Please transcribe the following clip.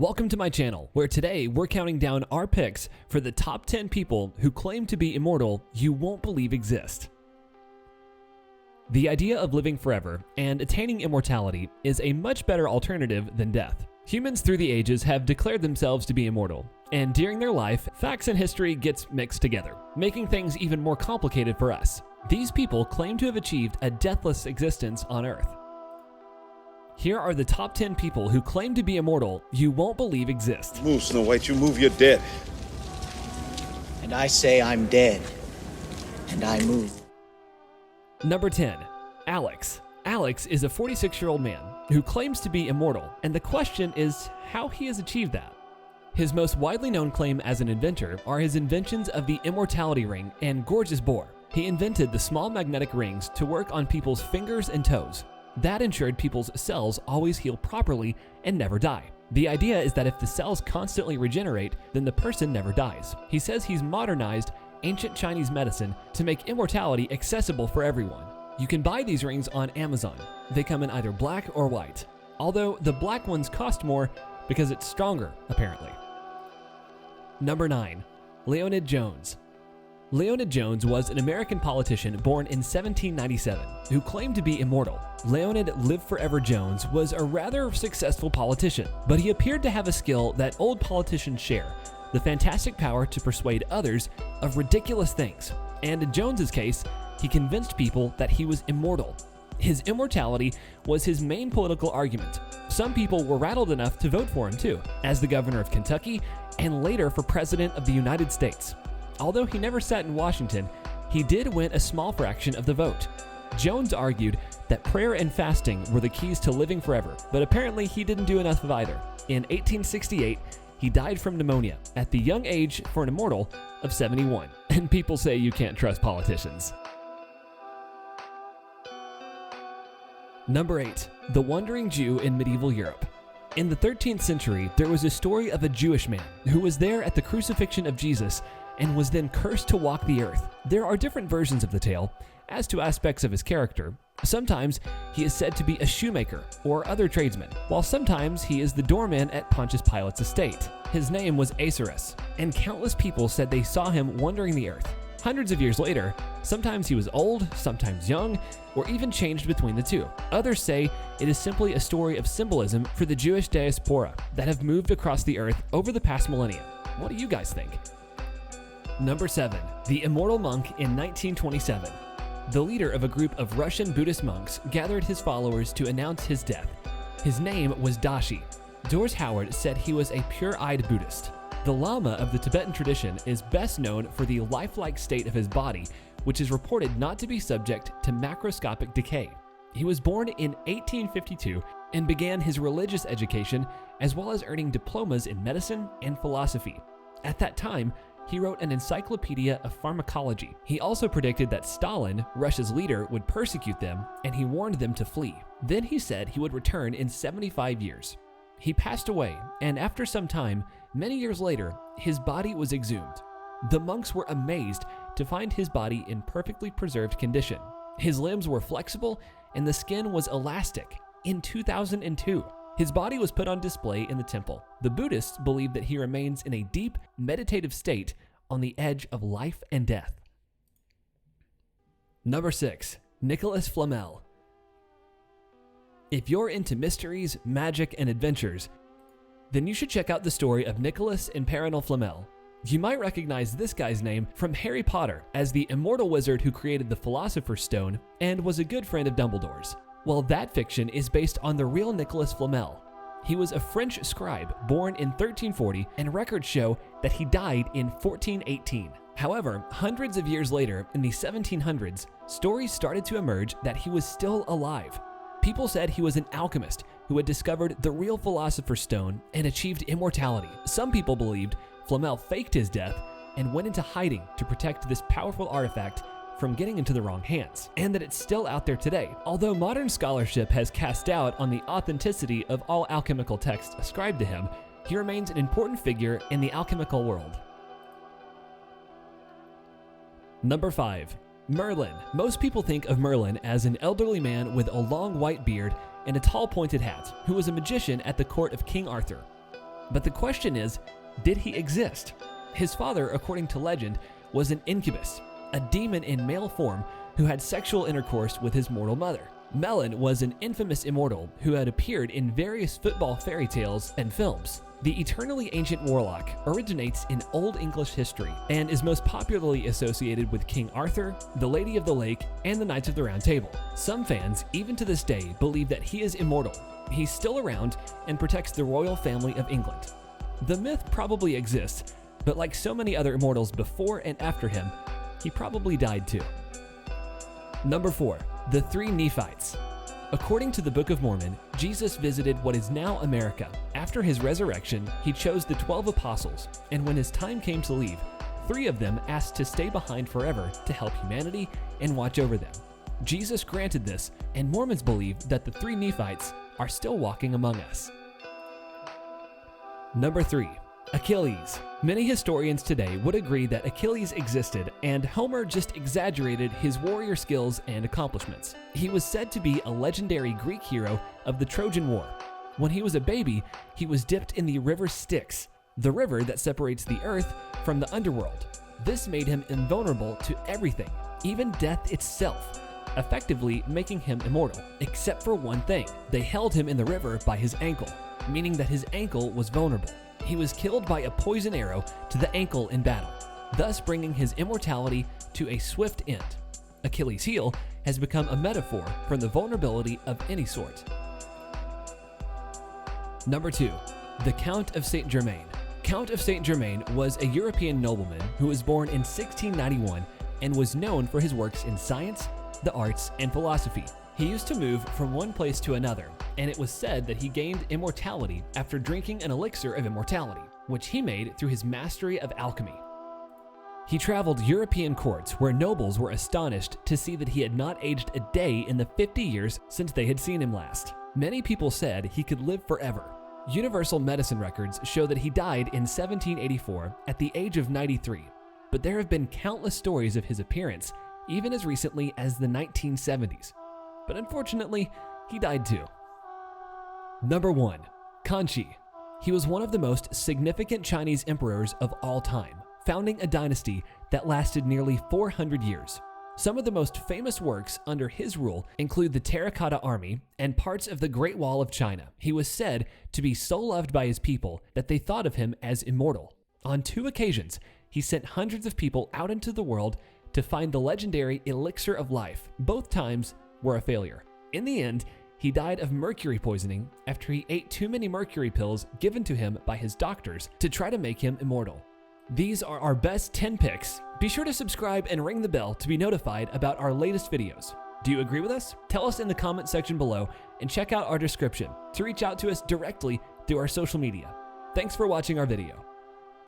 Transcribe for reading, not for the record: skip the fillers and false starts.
Welcome to my channel, where today we're counting down our picks for the top 10 people who claim to be immortal you won't believe exist. The idea of living forever and attaining immortality is a much better alternative than death. Humans through the ages have declared themselves to be immortal, and during their life, facts and history gets mixed together, making things even more complicated for us. These people claim to have achieved a deathless existence on Earth. Here are the top 10 people who claim to be immortal you won't believe exist. Move, Snow White, you move, you're dead. And I say I'm dead, and I move. Number 10. Alex. Alex is a 46-year-old man who claims to be immortal, and the question is how he has achieved that. His most widely known claim as an inventor are his inventions of the immortality ring and gorgeous boar. He invented the small magnetic rings to work on people's fingers and toes. That ensured people's cells always heal properly and never die. The idea is that if the cells constantly regenerate, then the person never dies. He says he's modernized ancient Chinese medicine to make immortality accessible for everyone. You can buy these rings on Amazon. They come in either black or white, although the black ones cost more because it's stronger, apparently. Number 9. Leonid Jones. Leonid Jones was an American politician born in 1797 who claimed to be immortal. Leonid Live Forever Jones was a rather successful politician, but he appeared to have a skill that old politicians share, the fantastic power to persuade others of ridiculous things. And in Jones's case, he convinced people that he was immortal. His immortality was his main political argument. Some people were rattled enough to vote for him too, as the governor of Kentucky and later for president of the United States. Although he never sat in Washington, he did win a small fraction of the vote. Jones argued that prayer and fasting were the keys to living forever, but apparently he didn't do enough of either. In 1868, he died from pneumonia at the young age for an immortal of 71. And people say you can't trust politicians. Number 8. The Wandering Jew in Medieval Europe. In the 13th century, there was a story of a Jewish man who was there at the crucifixion of Jesus and was then cursed to walk the earth. There are different versions of the tale as to aspects of his character. Sometimes he is said to be a shoemaker or other tradesman, while sometimes he is the doorman at Pontius Pilate's estate. His name was Acerus, and countless people said they saw him wandering the earth. Hundreds of years later, sometimes he was old, sometimes young, or even changed between the two. Others say it is simply a story of symbolism for the Jewish diaspora that have moved across the earth over the past millennium. What do you guys think? Number 7. The Immortal Monk in 1927. The leader of a group of Russian Buddhist monks gathered his followers to announce his death. His name was Dashi. Doris Howard said he was a pure-eyed Buddhist. The Lama of the Tibetan tradition is best known for the lifelike state of his body, which is reported not to be subject to macroscopic decay. He was born in 1852 and began his religious education as well as earning diplomas in medicine and philosophy. At that time, he wrote an encyclopedia of pharmacology. He also predicted that Stalin, Russia's leader, would persecute them, and he warned them to flee. Then he said he would return in 75 years. He passed away, and after some time, many years later, his body was exhumed. The monks were amazed to find his body in perfectly preserved condition. His limbs were flexible, and the skin was elastic. In 2002, his body was put on display in the temple. The Buddhists believe that he remains in a deep, meditative state on the edge of life and death. Number 6. Nicholas Flamel. If you're into mysteries, magic, and adventures, then you should check out the story of Nicholas Imperial Flamel. You might recognize this guy's name from Harry Potter as the immortal wizard who created the Philosopher's Stone and was a good friend of Dumbledore's. Well, that fiction is based on the real Nicholas Flamel. He was a French scribe born in 1340, and records show that he died in 1418. However, hundreds of years later, in the 1700s, stories started to emerge that he was still alive. People said he was an alchemist who had discovered the real Philosopher's Stone and achieved immortality. Some people believed Flamel faked his death and went into hiding to protect this powerful artifact from getting into the wrong hands, and that it's still out there today. Although modern scholarship has cast doubt on the authenticity of all alchemical texts ascribed to him, he remains an important figure in the alchemical world. Number 5. Merlin. Most people think of Merlin as an elderly man with a long white beard and a tall pointed hat, who was a magician at the court of King Arthur. But the question is, did he exist? His father, according to legend, was an incubus, a demon in male form who had sexual intercourse with his mortal mother. Melon was an infamous immortal who had appeared in various football fairy tales and films. The eternally ancient warlock originates in Old English history and is most popularly associated with King Arthur, the Lady of the Lake, and the Knights of the Round Table. Some fans, even to this day, believe that he is immortal. He's still around and protects the royal family of England. The myth probably exists, but like so many other immortals before and after him, he probably died too. Number 4. The Three Nephites. According to the Book of Mormon, Jesus visited what is now America. After his resurrection, he chose the 12 apostles, and when his time came to leave, 3 of them asked to stay behind forever to help humanity and watch over them. Jesus granted this, and Mormons believe that the 3 Nephites are still walking among us. Number 3. Achilles. Many historians today would agree that Achilles existed, and Homer just exaggerated his warrior skills and accomplishments. He was said to be a legendary Greek hero of the Trojan War. When he was a baby, he was dipped in the river Styx, the river that separates the earth from the underworld. This made him invulnerable to everything, even death itself, effectively making him immortal, except for one thing. They held him in the river by his ankle, meaning that his ankle was vulnerable. He was killed by a poison arrow to the ankle in battle, thus bringing his immortality to a swift end. Achilles' heel has become a metaphor for the vulnerability of any sort. Number 2. The Count of Saint Germain. Count of Saint Germain was a European nobleman who was born in 1691 and was known for his works in science, the arts, and philosophy. He used to move from one place to another, and it was said that he gained immortality after drinking an elixir of immortality, which he made through his mastery of alchemy. He traveled European courts where nobles were astonished to see that he had not aged a day in the 50 years since they had seen him last. Many people said he could live forever. Universal medicine records show that he died in 1784 at the age of 93, but there have been countless stories of his appearance, even as recently as the 1970s. But unfortunately, he died too. Number 1. Kangxi. He was one of the most significant Chinese emperors of all time, founding a dynasty that lasted nearly 400 years. Some of the most famous works under his rule include the Terracotta Army and parts of the Great Wall of China. He was said to be so loved by his people that they thought of him as immortal. On 2 occasions, he sent hundreds of people out into the world to find the legendary elixir of life. Both times were a failure. In the end, he died of mercury poisoning after he ate too many mercury pills given to him by his doctors to try to make him immortal. These are our best 10 picks. Be sure to subscribe and ring the bell to be notified about our latest videos. Do you agree with us? Tell us in the comment section below and check out our description to reach out to us directly through our social media. Thanks for watching our video.